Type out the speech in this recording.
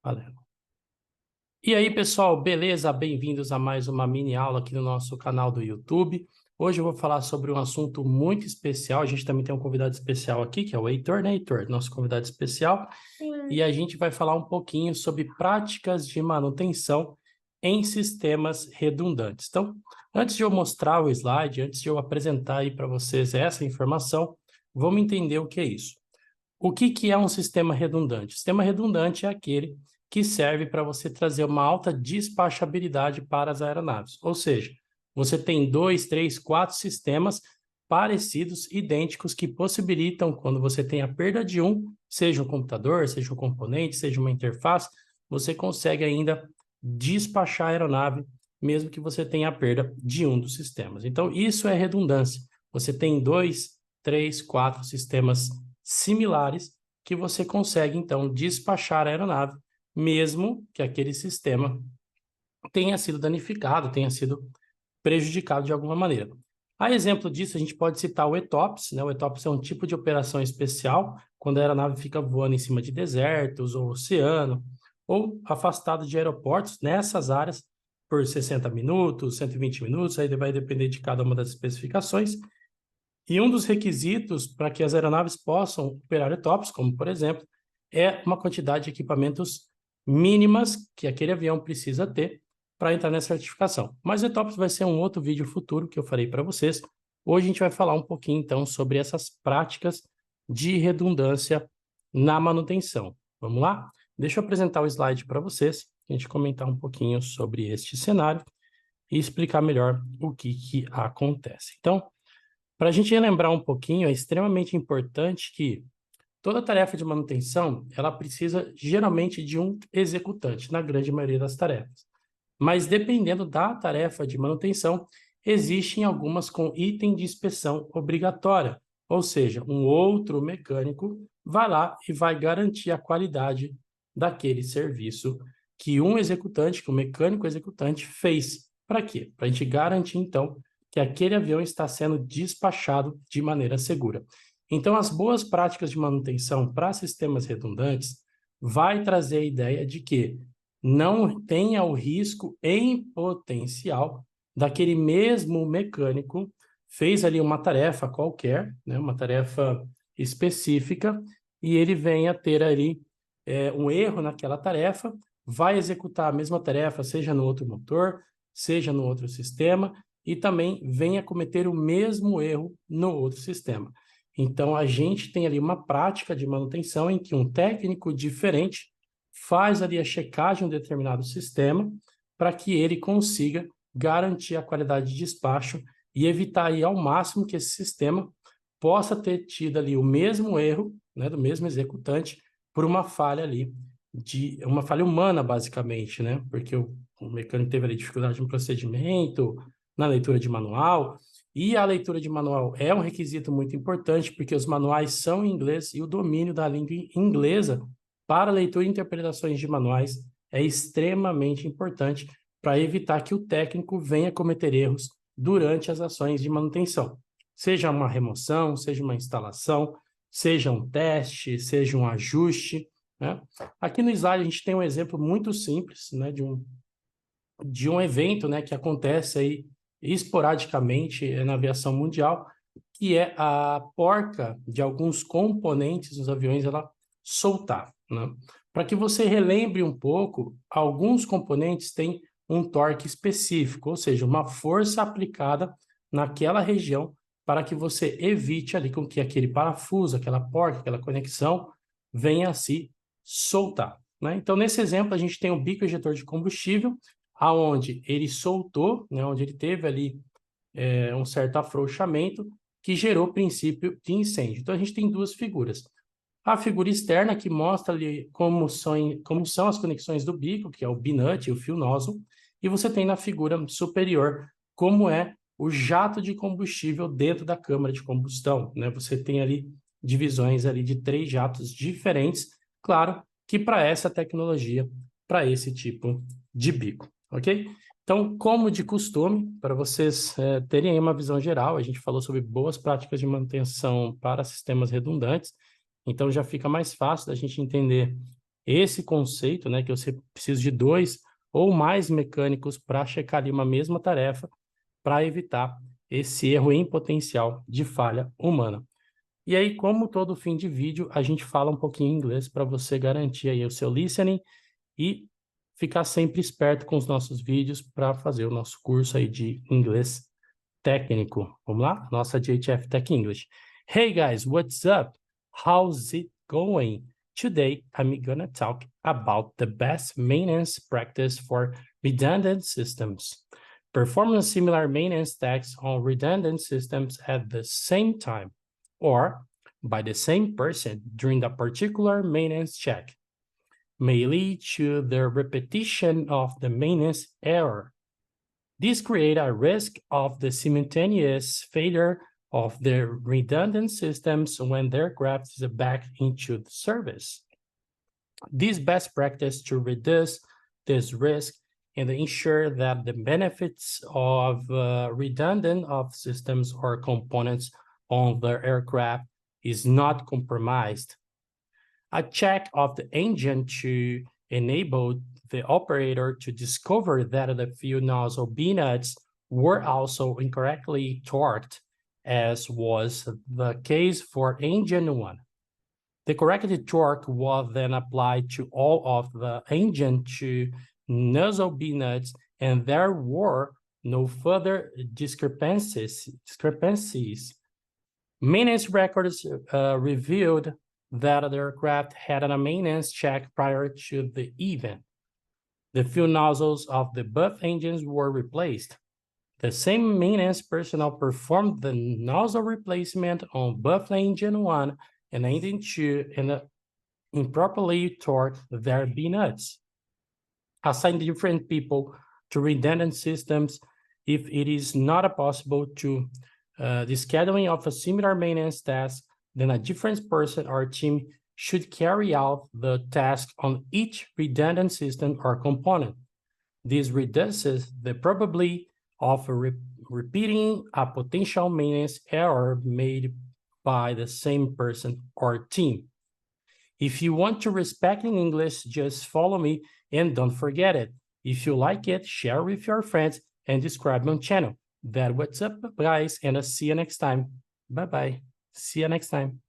Valeu. E aí, pessoal, beleza? Bem-vindos a mais uma mini aula aqui no nosso canal do YouTube. Hoje eu vou falar sobre um assunto muito especial. A gente também tem um convidado especial aqui, que é o Heitor, né, Heitor? Nosso convidado especial. E a gente vai falar um pouquinho sobre práticas de manutenção em sistemas redundantes. Então, antes de eu mostrar o slide, antes de eu apresentar aí para vocês essa informação, vamos entender o que é isso. O que é um sistema redundante? O sistema redundante é aquele que serve para você trazer uma alta despachabilidade para as aeronaves. Ou seja, você tem 2, 3, 4 sistemas parecidos, idênticos, que possibilitam, quando você tem a perda de um, seja um computador, seja um componente, seja uma interface, você consegue ainda despachar a aeronave, mesmo que você tenha a perda de um dos sistemas. Então, isso é redundância. Você tem 2, 3, 4 sistemas similares que você consegue, então, despachar a aeronave, mesmo que aquele sistema tenha sido danificado, tenha sido prejudicado de alguma maneira. A exemplo disso, a gente pode citar o ETOPS, né? O ETOPS é um tipo de operação especial quando a aeronave fica voando em cima de desertos ou oceano, ou afastado de aeroportos nessas áreas por 60 minutos, 120 minutos, aí vai depender de cada uma das especificações. E um dos requisitos para que as aeronaves possam operar ETOPS, como por exemplo, é uma quantidade de equipamentos mínimas que aquele avião precisa ter para entrar nessa certificação. Mas o ETOPS vai ser um outro vídeo futuro que eu farei para vocês. Hoje a gente vai falar um pouquinho então sobre essas práticas de redundância na manutenção. Vamos lá? Deixa eu apresentar o slide para vocês, a gente comentar um pouquinho sobre este cenário e explicar melhor o que acontece. Então, para a gente relembrar um pouquinho, é extremamente importante que toda tarefa de manutenção, ela precisa geralmente de um executante, na grande maioria das tarefas. Mas dependendo da tarefa de manutenção, existem algumas com item de inspeção obrigatória, ou seja, um outro mecânico vai lá e vai garantir a qualidade daquele serviço que um executante, que o mecânico executante fez. Para quê? Para a gente garantir, então, que aquele avião está sendo despachado de maneira segura. Então, as boas práticas de manutenção para sistemas redundantes vai trazer a ideia de que não tenha o risco em potencial daquele mesmo mecânico fez ali uma tarefa qualquer, né, uma tarefa específica, e ele venha ter ali um erro naquela tarefa, vai executar a mesma tarefa, seja no outro motor, seja no outro sistema, e também venha cometer o mesmo erro no outro sistema. Então, a gente tem ali uma prática de manutenção em que um técnico diferente faz ali a checagem de um determinado sistema para que ele consiga garantir a qualidade de despacho e evitar aí ao máximo que esse sistema possa ter tido ali o mesmo erro, né, do mesmo executante por uma falha ali, uma falha humana, basicamente, né? Porque o mecânico teve ali dificuldade no procedimento, na leitura de manual, e a leitura de manual é um requisito muito importante, porque os manuais são em inglês e o domínio da língua inglesa para leitura e interpretações de manuais é extremamente importante para evitar que o técnico venha cometer erros durante as ações de manutenção. Seja uma remoção, seja uma instalação, seja um teste, seja um ajuste, né? Aqui no slide a gente tem um exemplo muito simples, né, de um evento, né, que acontece aí esporadicamente na aviação mundial, que é a porca de alguns componentes dos aviões ela soltar, né? Para que você relembre um pouco, alguns componentes têm um torque específico, ou seja, uma força aplicada naquela região para que você evite ali com que aquele parafuso, aquela porca, aquela conexão venha a se soltar, né? Então, nesse exemplo, a gente tem um bico ejetor de combustível, aonde ele soltou, né, onde ele teve ali um certo afrouxamento que gerou o princípio de incêndio. Então, a gente tem duas figuras. A figura externa, que mostra ali como são as conexões do bico, que é o binut e o fio nozzle, e você tem na figura superior como é o jato de combustível dentro da câmara de combustão, né? Você tem ali divisões ali de 3 jatos diferentes, claro que para essa tecnologia, para esse tipo de bico, ok? Então, como de costume, para vocês terem aí uma visão geral, a gente falou sobre boas práticas de manutenção para sistemas redundantes, então já fica mais fácil da gente entender esse conceito, né, que você precisa de 2 ou mais mecânicos para checar ali uma mesma tarefa, para evitar esse erro em potencial de falha humana. E aí, como todo fim de vídeo, a gente fala um pouquinho em inglês para você garantir aí o seu listening e ficar sempre esperto com os nossos vídeos para fazer o nosso curso aí de inglês técnico. Vamos lá? Nossa JHF Tech English. Hey guys, what's up? How's it going? Today, I'm gonna talk about the best maintenance practice for redundant systems. Perform similar maintenance tasks on redundant systems at the same time or by the same person during a particular maintenance check may lead to the repetition of the maintenance error. This creates a risk of the simultaneous failure of the redundant systems when the aircraft is back into the service. This best practice to reduce this risk and ensure that the benefits of redundant of systems or components on the aircraft is not compromised. A check of the engine to enable the operator to discover that the fuel nozzle B-nuts were also incorrectly torqued, as was the case for engine 1. The corrected torque was then applied to all of the engine to nozzle B-nuts, and there were no further discrepancies. Maintenance records revealed that the aircraft had a maintenance check prior to the event. The fuel nozzles of the both engines were replaced. The same maintenance personnel performed the nozzle replacement on both engine 1 and engine 2 and improperly torqued their B-nuts. Assign different people to redundant systems if it is not possible to the scheduling of a similar maintenance task, then a different person or team should carry out the task on each redundant system or component. This reduces the probability of repeating a potential maintenance error made by the same person or team. If you want to respect in English, just follow me and don't forget it. If you like it, share with your friends and subscribe my channel. That's what's up, guys, and I'll see you next time. Bye-bye. See you next time.